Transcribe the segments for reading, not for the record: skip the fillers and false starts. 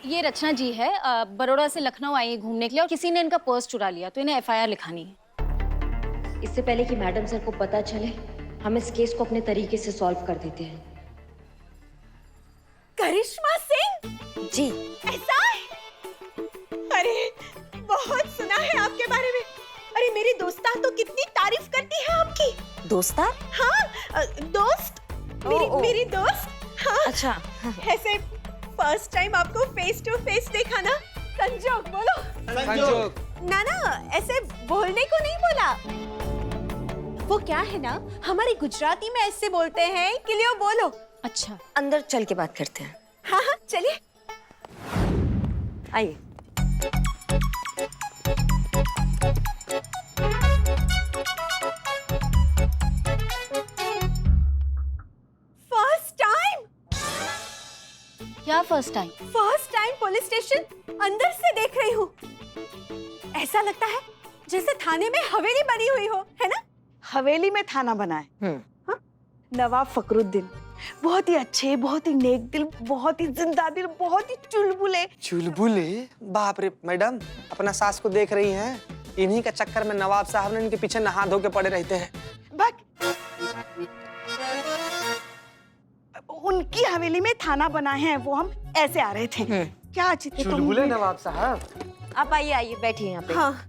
ये रचना जी है, बड़ौदा से लखनऊ आई है घूमने के लिए और किसी ने इनका पर्स चुरा लिया, तो इन्हें एफआईआर लिखानी है। इससे पहले कि मैडम सर को पता चले, हम इस केस को अपने तरीके से सॉल्व कर देते हैं। करिश्मा सिंह जी। ऐसा है? अरे बहुत सुना है आपके बारे में। अरे मेरी दोस्तान तो कितनी तारीफ करती है आपकी। दोस्तान? हाँ, दोस्त। मेरी दोस्त। हाँ। अच्छा। ऐसे फर्स्ट टाइम आपको फेस टू फेस देखा ना, संजोग बोलो। संजोग। ना ऐसे बोलने को नहीं बोला। वो क्या है ना, हमारी गुजराती में ऐसे बोलते हैं कि लियो बोलो। अच्छा, अंदर चल के बात करते हैं। हाँ चलिए। आइए। फर्स्ट टाइम क्या फर्स्ट टाइम? पुलिस स्टेशन अंदर से देख रही हूँ। ऐसा लगता है जैसे थाने में हवेली बनी हुई हो, है ना? हवेली में थाना बना है। हाँ? नवाब फखरुद्दीन बहुत ही अच्छे, बहुत ही नेक दिल, बहुत ही जिंदा दिल, बहुत ही चुलबुले। चुलबुले? बाप रे मैडम, अपना सास को देख रही हैं? इन्हीं का चक्कर में नवाब साहब ने इनके पीछे नहा धो के पड़े रहते हैं। उनकी हवेली में थाना बना है, वो हम ऐसे आ रहे थे। क्या अचित चुलबुले नवाब साहब। आप आइए बैठिए यहाँ पे। हाँ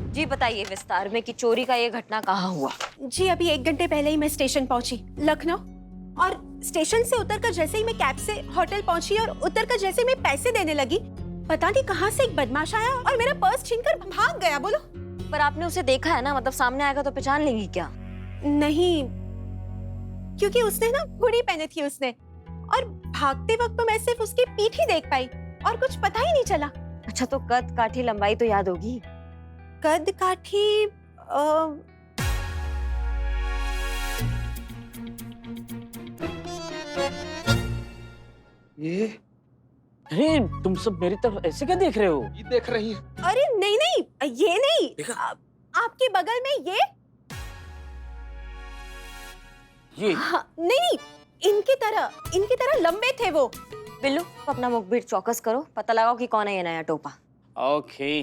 जी बताइए विस्तार में कि चोरी का ये घटना कहाँ हुआ? जी, अभी 1 घंटे पहले ही मैं स्टेशन पहुंची, लखनऊ। और स्टेशन से उतरकर जैसे ही मैं कैब से होटल पहुंची और उतरकर जैसे ही मैं पैसे देने लगी, पता नहीं कहां से एक बदमाश आया और मेरा पर्स छीनकर भाग गया। बोलो। पर आपने उसे देखा है ना, मतलब सामने आएगा तो पहचान लेंगी क्या? नहीं, क्योंकि उसने ना हुडी पहनी थी उसने, और भागते वक्त तो मैं सिर्फ उसकी पीठ ही देख पाई और कुछ पता ही नहीं चला। अच्छा, तो कद काठी लंबाई तो याद होगी? कद काठी ये अरे तुम सब मेरी तरफ ऐसे क्या देख रहे हो? ये देख रही है? अरे नहीं, ये नहीं। आपके बगल में ये हाँ, नहीं, इनकी तरह लंबे थे वो। बिल्लू, अपना मुखबिर चौकस करो, पता लगाओ कि कौन है ये नया टोपा। ओके,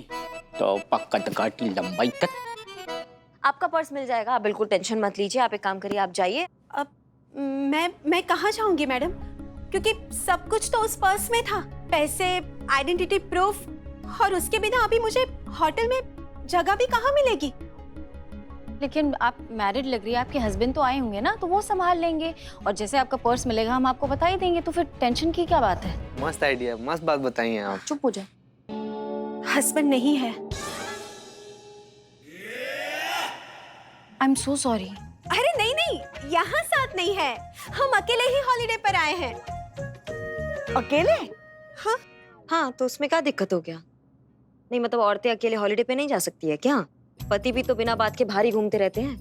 तो कद काठी लंबाई तक आपका पर्स मिल जाएगा, आप बिल्कुल टेंशन मत लीजिए। आप एक काम करिए, आप जाइए। अब मैं कहाँ जाऊंगी मैडम, क्योंकि सब कुछ तो उस पर्स में था, पैसे, आइडेंटिटी प्रूफ, और उसके बिना अभी मुझे होटल में जगह भी कहाँ मिलेगी। लेकिन आप मैरिड लग रही है, आपके हस्बैंड तो आए होंगे ना, तो वो संभाल लेंगे, और जैसे आपका पर्स मिलेगा हम आपको बता ही देंगे, तो फिर टेंशन की क्या बात है? मस्त आइडिया, मस्त बात बताई हैं आप। चुप हो जाए। हस्बैंड नहीं है। I am so sorry. अरे नहीं, यहाँ साथ नहीं है, हम अकेले ही हॉलिडे पर आए हैं। अकेले? हाँ, तो उसमें क्या दिक्कत हो गया? नहीं मतलब औरतें अकेले हॉलिडे पे नहीं जा सकती है क्या? पति भी तो बिना बात के भारी घूमते रहते हैं।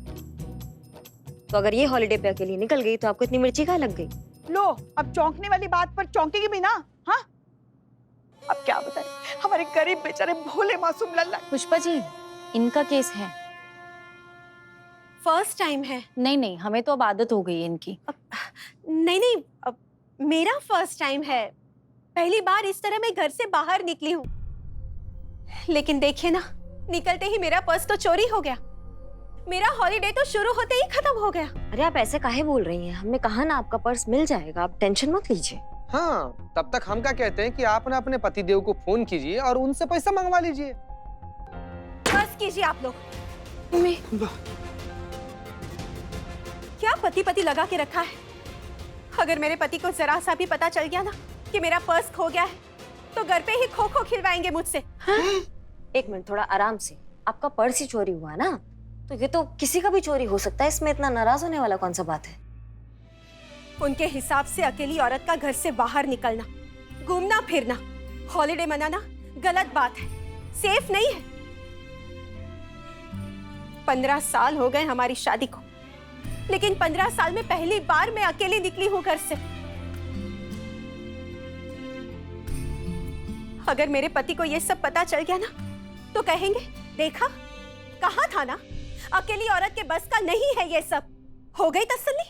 तो अगर ये हॉलिडे पे अकेली निकल गई तो आपको इतनी मिर्ची कहाँ लग गई? लो, अब चौंकने वाली बात पर चौंकेगी भी ना। हाँ, अब क्या बताएं, हमारे गरीब बेचारे भोले मासूम लल्ला। पुष्पा जी, इनका केस है। फर्स्ट टाइम है। नहीं, हमें तो अब आदत हो गई है इनकी। नहीं, अब मेरा फर्स्ट टाइम है। पहली बार इस तरह मैं घर से बाहर निकली हूँ। लेकिन देखिए ना, निकलते ही मेरा पर्स तो चोरी हो गया। मेरा हॉलिडे तो शुरू होते ही खत्म हो गया। अरे आप ऐसे काहे बोल रही हैं? हमने कहा ना आपका पर्स मिल जाएगा, आप टेंशन मत लीजिए। हाँ, तब तक हम क्या कहते हैं कि आप ना अपने पतिदेव को फोन कीजिए और उनसे पैसा मंगवा लीजिए। बस कीजिए आप लोग। क्या पति लगा के रखा है? अगर मेरे पति को जरा सा भी पता चल गया ना कि मेरा पर्स खो गया है, तो घर पे ही खो खिलवाएंगे मुझसे। हाँ? एक मिनट, थोड़ा आराम से। आपका पर्स ही चोरी हुआ ना, तो ये तो किसी का भी चोरी हो सकता है, इसमें इतना नाराज होने वाला कौन सा बात है? उनके हिसाब से अकेली औरत का घर से बाहर निकलना, घूमना फिरना, हॉलिडे मनाना गलत बात है, सेफ नहीं है। 15 साल हो गए हमारी शादी को, लेकिन 15 साल में पहली बार मैं अकेली निकली हूँ घर से। अगर मेरे पति को ये सब पता चल गया ना, तो कहेंगे देखा, कहा था ना, अकेली औरत के बस का नहीं है ये सब। हो गई तसल्ली,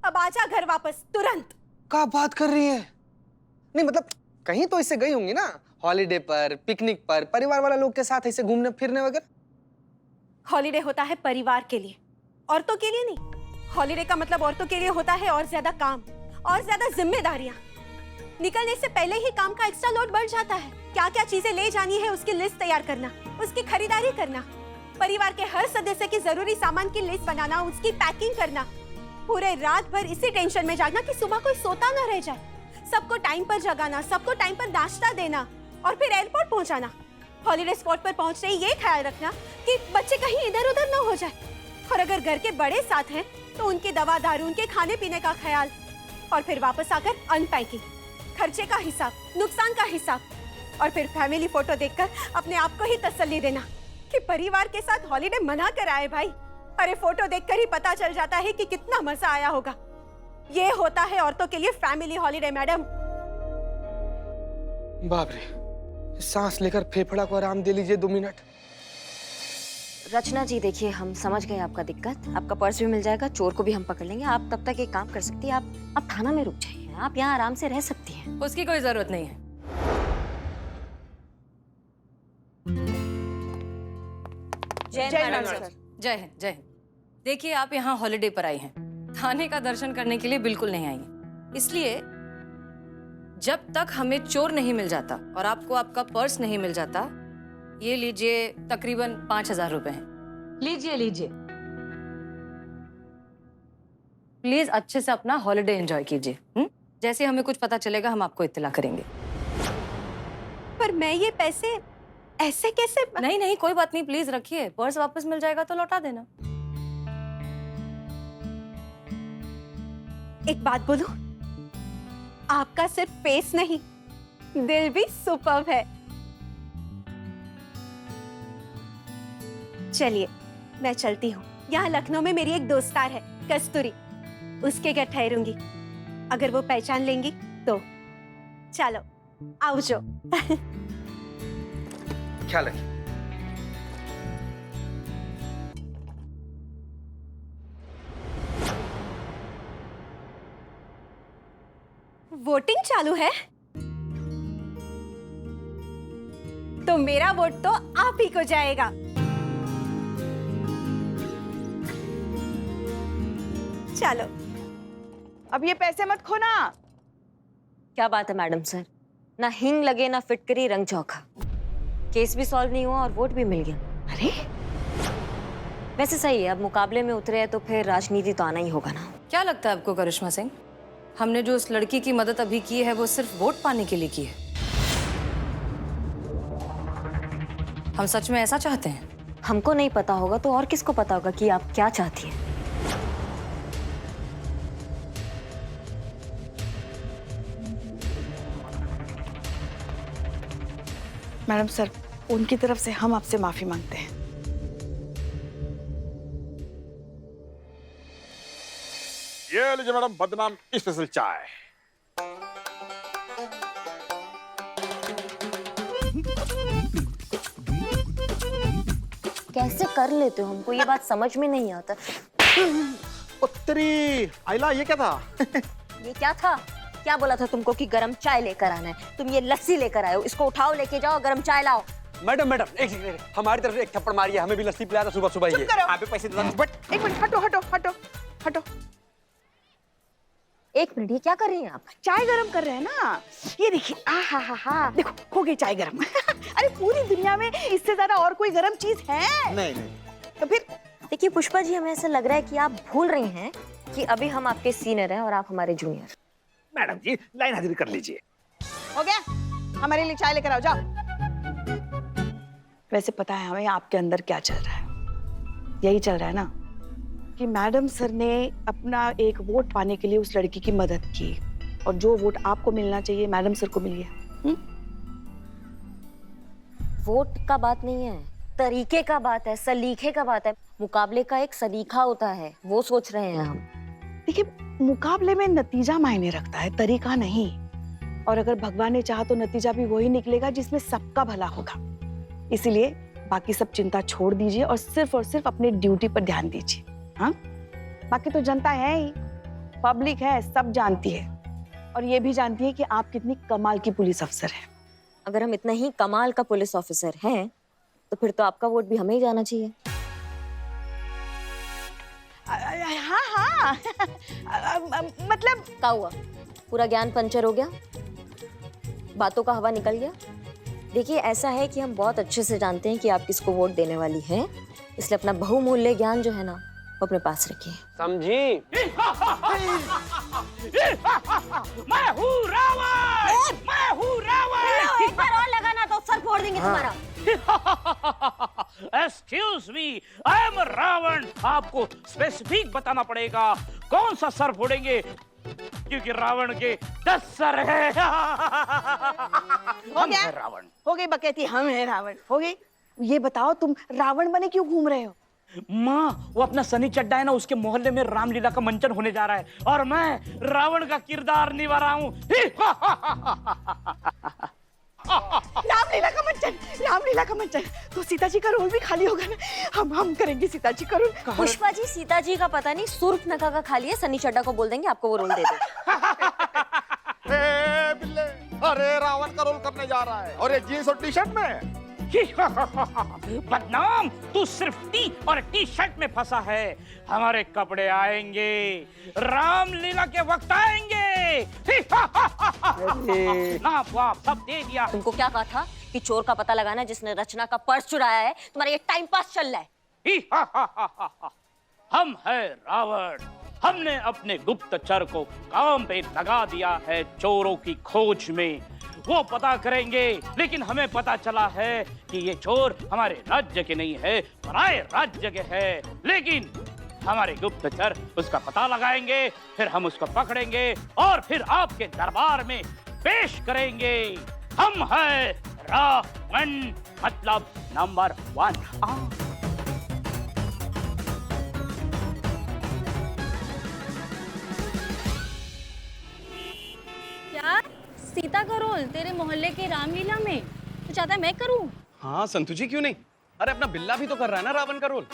अब आजा घर वापस तुरंत। क्या बात कर रही है? नहीं मतलब कहीं तो इससे गई होंगी ना, हॉलीडे पर, पिकनिक पर, परिवार वाला लोग के साथ ऐसे घूमने फिरने वगैरह। हॉलीडे होता है परिवार के लिए, औरतों के लिए नहीं। हॉलीडे का मतलब औरतों के लिए होता है और ज्यादा काम, और ज्यादा जिम्मेदारियां। निकलने से पहले ही काम का एक्स्ट्रा लोड बढ़ जाता है। क्या क्या चीजें ले जानी है उसकी लिस्ट तैयार करना, उसकी खरीदारी करना, परिवार के हर सदस्य की जरूरी सामान की लिस्ट बनाना, उसकी पैकिंग करना, पूरे रात भर इसी टेंशन में जागना कि सुबह कोई सोता ना रह जाए, सबको टाइम पर जगाना, सबको टाइम पर नाश्ता देना और फिर एयरपोर्ट पहुंचाना। हॉलीडे स्पॉट पर पहुंचते ही ये ख्याल रखना कि बच्चे कहीं इधर उधर ना हो जाए, और अगर घर के बड़े साथ हैं तो उनकी दवा दारू, उनके खाने पीने का ख्याल, और फिर वापस आकर अनपैकिंग, खर्चे का हिसाब, नुकसान का हिसाब, और फिर फैमिली फोटो देखकर अपने आप को ही तसल्ली देना कि परिवार के साथ हॉलीडे मना कर आए भाई। अरे फोटो देखकर ही पता चल जाता है कि कितना मजा आया होगा। ये होता है औरतों के लिए फैमिली हॉलीडे मैडम। बाप रे, सांस लेकर फेफड़ा को आराम दे लीजिए 2 मिनट। रचना जी देखिए, हम समझ गए आपका दिक्कत। आपका पर्स भी मिल जाएगा, चोर को भी हम पकड़ लेंगे। आप तब तक एक काम कर सकती हैं, आप थाना में रुक जाइए, आप यहाँ आराम से रह सकती हैं। उसकी कोई जरूरत नहीं है। जय मैडम सर। जय हिंद, जय हिंद। देखिए, आप यहाँ हॉलिडे पर आई हैं, थाने का दर्शन करने के लिए बिल्कुल नहीं आई हैं। इसलिए जब तक हमें चोर नहीं मिल जाता और आपको आपका पर्स नहीं मिल जाता, ये लीजिए तकरीबन 5,000 रुपए हैं। लीजिए लीजिए, प्लीज अच्छे से अपना हॉलिडे एंजॉय कीजिए। जैसे हमें कुछ पता चलेगा हम आपको इत्तला करेंगे। पर मैं ये पैसे ऐसे कैसे? नहीं नहीं, कोई बात नहीं, प्लीज रखिए। पर्स वापस मिल जाएगा तो लौटा देना। एक बात बोलूं, आपका सिर्फ फेस नहीं, दिल भी सुपर्ब है। चलिए मैं चलती हूँ। यहाँ लखनऊ में मेरी एक दोस्तार है कस्तूरी, उसके घर ठहरूंगी। अगर वो पहचान लेंगी तो चलो आओ जो। ख्याल रखिए। वोटिंग चालू है तो मेरा वोट तो आप ही को जाएगा। चलो अब ये पैसे मत खोना। क्या बात है मैडम सर, ना हिंग लगे ना फिटकरी रंग चौखा। केस भी सॉल्व नहीं हुआ और वोट भी मिल गया। अरे वैसे सही है, अब मुकाबले में उतरे हैं तो फिर राजनीति तो आना ही होगा ना। क्या लगता है आपको करिश्मा सिंह, हमने जो उस लड़की की मदद अभी की है वो सिर्फ वोट पाने के लिए की है? हम सच में ऐसा चाहते हैं? हमको नहीं पता होगा तो और किसको पता होगा कि आप क्या चाहती हैं? मैडम सर, उनकी तरफ से हम आपसे माफी मांगते हैं। ये लीजिए मैडम, बदनाम स्पेशल चाय। कैसे कर लेते हो, हमको ये बात समझ में नहीं आता। उत्तरी आइला, ये क्या था? ये क्या था? क्या बोला था तुमको कि गरम चाय लेकर आना है? तुम ये लस्सी लेकर आए हो, इसको उठाओ, लेके जाओ, गरम चाय लाओ। मैडम एक सेकंड, हमारी तरफ से एक थप्पड़ मारिए, हमें भी लस्सी पिलाया था सुबह सुबह। ये आप भी पैसे देना। बट एक मिनट, हटो हटो हटो हटो। एक मिनट, ये क्या कर रही हैं आप? चाय गरम कर रहे हैं ना। ये देखिए, हा हा हा, देखो हो गई चाय गरम। अरे पूरी दुनिया में इससे ज्यादा और कोई गरम चीज है? नहीं तो फिर देखिए पुष्पा जी, हमें ऐसा लग रहा है कि आप भूल रही हैं कि अभी हम आपके सीनियर हैं और आप हमारे जूनियर। मैडम जी, लाइन हाजिरी कर लीजिए। हो गया, हमारे लिए चाय लेकर आओ, जाओ। वैसे पता है हमें आपके अंदर क्या चल रहा है? यही चल रहा है ना कि मैडम सर ने अपना एक वोट पाने के लिए उस लड़की की मदद की, और जो वोट आपको मिलना चाहिए मैडम सर को मिल गया। वोट का बात नहीं है, तरीके का बात है, सलीके का बात है। मुकाबले का एक सलीका होता है, वो सोच रहे हैं हम। देखिए, मुकाबले में नतीजा मायने रखता है, तरीका नहीं। और अगर भगवान ने चाहा तो नतीजा भी वही निकलेगा जिसमें सबका भला होगा। इसीलिए बाकी सब चिंता छोड़ दीजिए और सिर्फ अपनी ड्यूटी पर ध्यान दीजिए। हाँ, बाकी तो जनता है ही, पब्लिक है, सब जानती है। और ये भी जानती है कि आप कितनी कमाल की पुलिस अफसर हैं। अगर हम इतना ही कमाल का पुलिस ऑफिसर हैं तो फिर तो आपका वोट भी हमें ही जाना चाहिए। हाँ हाँ मतलब क्या हुआ, पूरा ज्ञान पंचर हो गया, बातों का हवा निकल गया? देखिए ऐसा है कि हम बहुत अच्छे से जानते हैं कि आप किसको वोट देने वाली हैं, इसलिए अपना बहुमूल्य ज्ञान जो है ना वो अपने पास रखिए। समझी? मैं हूँ रावण, मैं हूँ रावण। एक बार और लगाना तो सर फोड़ देंगे तुम्हारा। Excuse me, I am Ravan. आपको स्पेसिफिक बताना पड़ेगा कौन सा सर फोड़ेंगे, क्योंकि रावण के 10 सर है। हम हैं रावण। हो गई बकैती, हम हैं रावण। हो गई। ये बताओ तुम रावण बने क्यों घूम रहे हो? माँ, वो अपना सनी चड्डा है ना, उसके मोहल्ले में रामलीला का मंचन होने जा रहा है और मैं रावण का किरदार निभा रहा हूँ। रामलीला का मंचन, रामलीला का मंचन। तो सीता जी का रोल भी खाली होगा ना? हम करेंगे सीता जी का रोल। पुष्पा जी, सीता जी का पता नहीं सुर्ख नका का खाली है, सनी चड्डा को बोल देंगे आपको वो रोल दे दे। बिल्ले, अरे रावण का रोल करने जा रहा है और ये जीन्स और टी शर्ट में। बदनाम, तू सिर्फ टी और टी शर्ट में फंसा है। हमारे कपड़े आएंगे, रामलीला के वक्त आएंगे। नाप वाप सब दे दिया। तुमको क्या कहा था कि चोर का पता लगाना है जिसने रचना का पर्स चुराया है? तुम्हारा ये टाइम पास चल रहा है। हम है रावण, हमने अपने गुप्तचर को काम पे लगा दिया है चोरों की खोज में। वो पता करेंगे, लेकिन हमें पता चला है कि ये चोर हमारे राज्य के नहीं है, पराये राज्य के है। लेकिन हमारे गुप्तचर उसका पता लगाएंगे, फिर हम उसको पकड़ेंगे और फिर आपके दरबार में पेश करेंगे। हम है रावण, मतलब नंबर 1। क्या सीता का रोल तेरे मोहल्ले की रामलीला में तू चाहता है मैं करूं? हाँ संतु जी, क्यों नहीं? अरे अपना बिल्ला भी तो कर रहा है ना रावण का रोल।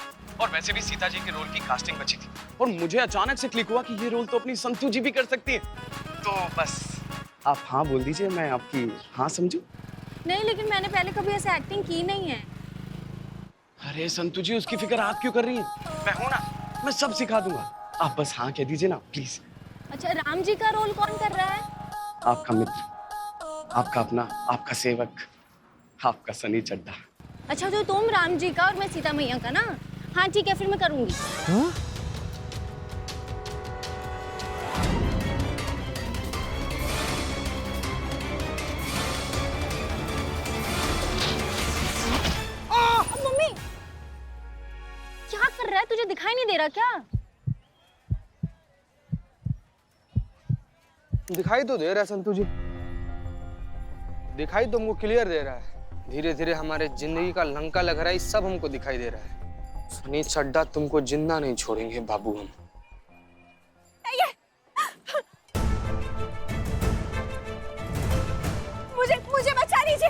और वैसे भी सीता जी के रोल की कास्टिंग बची थी और मुझे अचानक से क्लिक हुआ कि ये रोल तो अपनी संतु जी भी कर सकती है। तो बस आप हाँ बोल दीजिए, मैं आपकी हाँ समझूं। नहीं, लेकिन मैंने पहले कभी ऐसे एक्टिंग की नहीं है। अरे संतु जी, उसकी फिक्र आप क्यों कर रही हैं? मैं हूं ना, मैं सब सिखा दूंगा। आप बस हाँ कह दीजिए ना प्लीज। अच्छा, राम जी का रोल कौन कर रहा है? आपका मित्र, आपका अपना, आपका सेवक, आपका सनी चड्डा। अच्छा, तो तुम राम जी का और मैं सीता मैया का ना? हाँ ठीक है, फिर मैं करूंगी। मम्मी, क्या कर रहा है? तुझे दिखाई नहीं दे रहा क्या? दिखाई तो दे रहा है संतु जी, दिखाई तो हमको क्लियर दे रहा है। धीरे धीरे हमारे जिंदगी का लंका लग रहा है, सब हमको दिखाई दे रहा है। सनी चड्डा, तुमको जिंदा नहीं छोड़ेंगे बाबू हम। मुझे बचा लीजिए,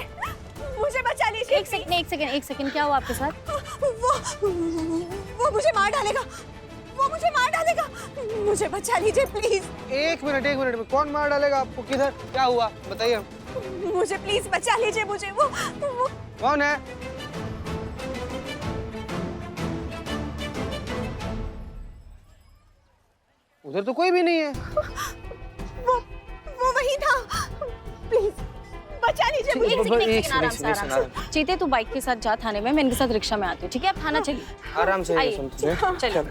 मुझे बचा लीजिए। एक सेकंड, क्या हुआ आपके साथ? वो मुझे मार डालेगा, वो मुझे मार डालेगा। मुझे बचा लीजिए प्लीज। एक मिनट में कौन मार डालेगा आपको? किधर? क्या हुआ बताइए। मुझे प्लीज बचा लीजिए। मुझे वो कौन है? उधर तो कोई भी नहीं है। वो वही था। प्लीज बचा लीजिए मुझे। आराम से। चीते, तू बाइक के साथ जा थाने में, मैं इनके साथ रिक्शा में आती हूँ, ठीक है? आप थाना चलिए। आराम से आइए। चलो।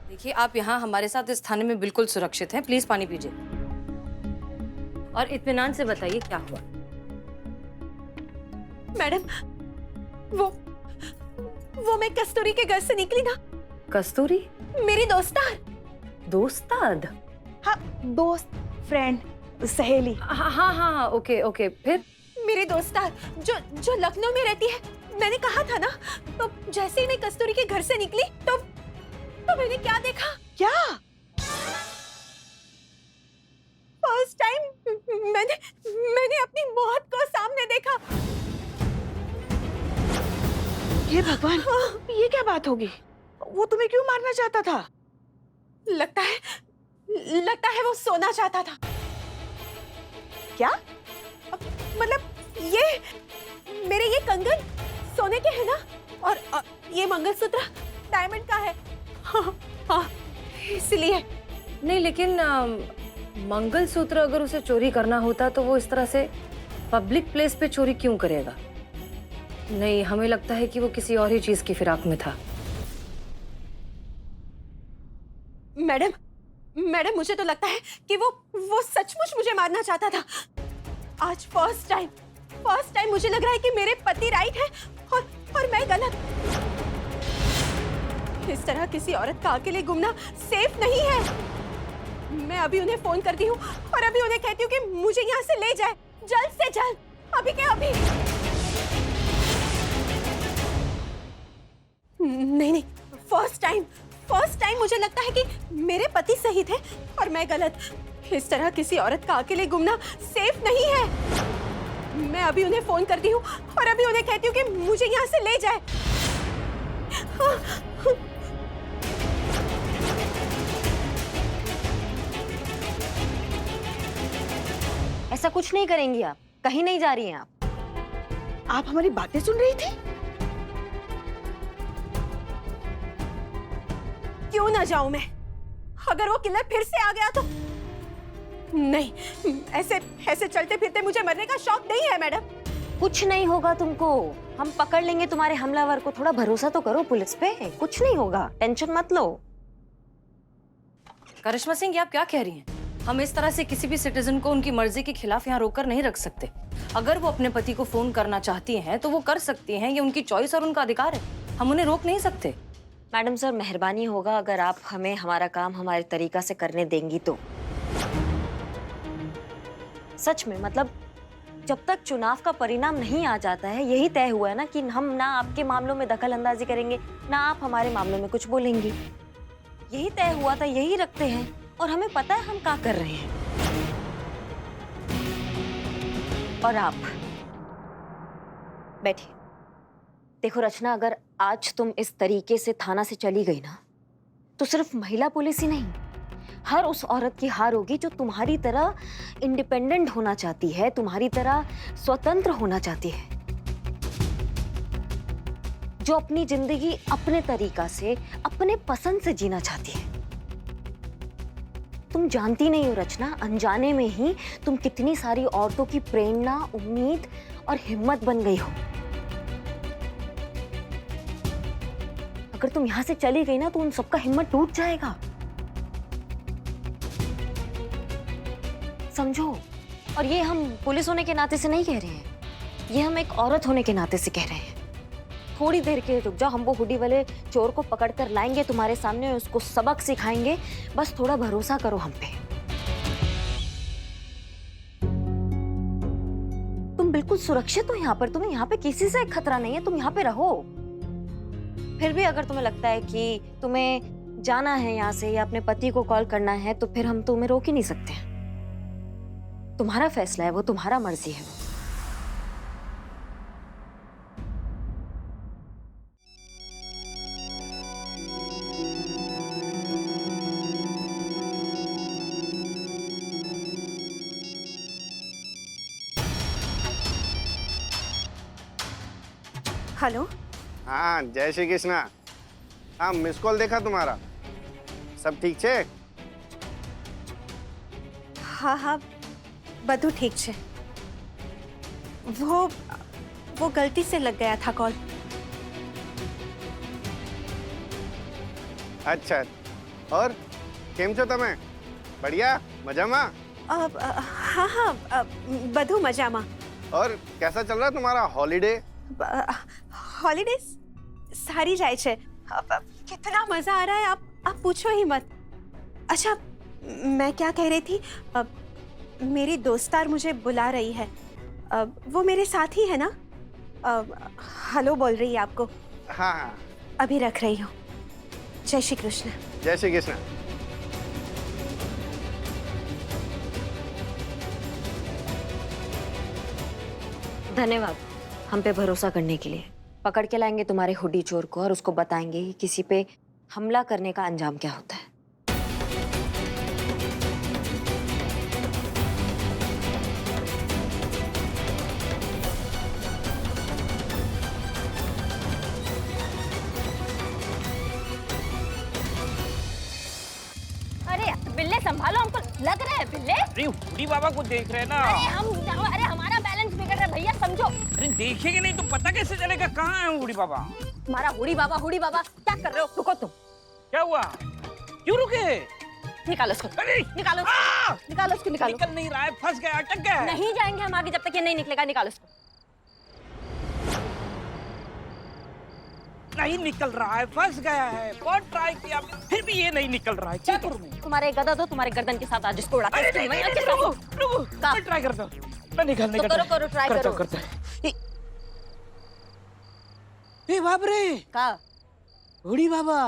देखिए, आप यहाँ हमारे साथ इस थाने में बिल्कुल सुरक्षित हैं। प्लीज पानी पीजिए और इत्मीनान से बताइए क्या हुआ। मैडम, वो मैं कस्तूरी के घर से निकली ना। कस्तूरी? मेरी दोस्तार। दोस्ताद? हाँ, दोस्त, फ्रेंड, सहेली। हाँ, ओके। फिर? मेरी दोस्तार जो लखनऊ में रहती है। मैंने कहा था ना, तो जैसे ही मैं कस्तूरी के घर से निकली तो मैंने क्या देखा? क्या? फर्स्ट टाइम मैंने अपनी मौत को सामने देखा। ये भगवान, ये क्या बात होगी? वो तुम्हें क्यों मारना चाहता था? लगता है वो सोना चाहता था। क्या? मतलब ये मेरे ये कंगन सोने के हैं ना, और ये मंगलसूत्र डायमंड का है। हाँ, हाँ, इसलिए। नहीं, लेकिन मंगलसूत्र अगर उसे चोरी करना होता तो वो इस तरह से पब्लिक प्लेस पे चोरी क्यों करेगा? नहीं, हमें लगता है कि वो किसी और ही चीज की फिराक में था। मैडम मुझे तो लगता है कि वो सचमुच मुझे मारना चाहता था। आज फर्स्ट टाइम मुझे लग रहा है कि मेरे पति राइट है और मैं गलत। इस तरह किसी औरत का अकेले घूमना सेफ नहीं है। मैं अभी उन्हें फोन करती हूँ और अभी उन्हें कहती हूँ कि मुझे यहाँ से ले जाए, जल्द से जल्द, अभी के अभी। नहीं, फर्स्ट टाइम मुझे लगता है कि मेरे पति सही थे और मैं गलत। इस तरह किसी औरत का अकेले घूमना सेफ नहीं है। मैं अभी उन्हें फोन करती हूँ और अभी उन्हें कहती हूँ कि मुझे यहाँ से ले जाए। ऐसा कुछ नहीं करेंगी आप, कहीं नहीं जा रही हैं आप। आप हमारी बातें सुन रही थी? क्यों ना जाऊं मैं? अगर वो किलर फिर से आ गया तो? नहीं, ऐसे चलते फिरते मुझे मरने का शौक नहीं है मैडम। कुछ नहीं होगा तुमको, हम पकड़ लेंगे तुम्हारे हमलावर को। थोड़ा भरोसा तो करो पुलिस पे, कुछ नहीं होगा, टेंशन मत लो। करिश्मा सिंह, ये आप क्या कह रही हैं? हम इस तरह से किसी भी सिटीजन को उनकी मर्जी के खिलाफ यहाँ रोक कर नहीं रख सकते। अगर वो अपने पति को फोन करना चाहती हैं तो वो कर सकती हैं, ये उनकी चॉइस और उनका अधिकार है। हम उन्हें रोक नहीं सकते। मैडम सर, मेहरबानी होगा अगर आप हमें हमारा काम हमारे तरीका से करने देंगी तो। सच में, मतलब जब तक चुनाव का परिणाम नहीं आ जाता है, यही तय हुआ है ना कि हम ना आपके मामलों में दखल अंदाजी करेंगे, ना आप हमारे मामलों में कुछ बोलेंगी। यही तय हुआ था, यही रखते हैं, और हमें पता है हम क्या कर रहे हैं। और आप बैठिए। देखो रचना, अगर आज तुम इस तरीके से थाना से चली गई ना, तो सिर्फ महिला पुलिस ही नहीं, हर उस औरत की हार होगी जो तुम्हारी तरह इंडिपेंडेंट होना चाहती है, तुम्हारी तरह स्वतंत्र होना चाहती है, जो अपनी जिंदगी अपने तरीका से, अपने पसंद से जीना चाहती है। तुम जानती नहीं हो रचना, अनजाने में ही तुम कितनी सारी औरतों की प्रेरणा, उम्मीद और हिम्मत बन गई हो। अगर तुम यहां से चली गई ना तो उन सबका हिम्मत टूट जाएगा, समझो। और ये हम पुलिस होने के नाते से नहीं कह रहे हैं, ये हम एक औरत होने के नाते से कह रहे हैं। थोड़ी देर के लिए रुक जाओ, हम वो हुडी वाले चोर को पकड़ कर लाएंगे तुम्हारे सामने, उसको सबक सिखाएंगे। बस थोड़ा भरोसा करो हम पे। तुम बिल्कुल सुरक्षित हो यहाँ पर, तुम्हें यहाँ पे किसी से खतरा नहीं है, तुम यहाँ पे रहो। फिर भी अगर तुम्हें लगता है कि तुम्हें जाना है यहाँ से या अपने पति को कॉल करना है, तो फिर हम तुम्हें रोक ही नहीं सकते। तुम्हारा फैसला है वो, तुम्हारा मर्जी है वो। हेलो। हाँ, जय श्री कृष्णा। हाँ, मिस कॉल देखा तुम्हारा, सब ठीक छे? हाँ, બધું ठीक છે। वो गलती से लग गया था कॉल। अच्छा, और केम छो तमे? बढ़िया, मजामा? हाँ, બધું મજામાં। और कैसा चल रहा है तुम्हारा हॉलिडे? हॉलिडेज सारी जाए छे। कितना मजा आ रहा है, आप पूछो ही मत। अच्छा, मैं क्या कह रही थी, मेरी दोस्तार मुझे बुला रही है। वो मेरे साथ ही है ना? हेलो बोल रही है आपको। हाँ, अभी रख रही हूँ। जय श्री कृष्ण। जय श्री कृष्ण। धन्यवाद हम पे भरोसा करने के लिए। पकड़ के लाएंगे तुम्हारे हुडी चोर को और उसको बताएंगे कि किसी पे हमला करने का अंजाम क्या होता है। संभालो, हमको लग रहा है बिल्ले। अरे बूढ़ी बाबा को देख रहे हैं ना। अरे हमारा बैलेंस बिगड़ रहा है भैया, समझो। अरे देखेंगे नहीं तो पता कैसे चलेगा कहाँ है बूढ़ी बाबा? हमारा हुड़ी बाबा क्या कर रहे हो? रुको तुम। क्या हुआ? क्यों रुके? निकालो इसको, अरे निकालो इसको, निकालो इसको, निकालो। निकल नहीं रहा है, फंस गया, अटक गया है। नहीं जाएंगे हम आगे जब तक ये नहीं निकलेगा, निकालो इसको। नहीं निकल रहा है, फंस गया है, बहुत ट्राई किया फिर भी ये नहीं निकल रहा है, क्या करूं मैं? तुम्हारे गदा दो, तुम्हारे गर्दन के साथ आज इसको उड़ाते हैं। अरे नहीं, रुको, मैं ट्राई करता हूँ, मैं निकालने का करो, ट्राई करो। करता ए बाप रे, का बूढ़ी बाबा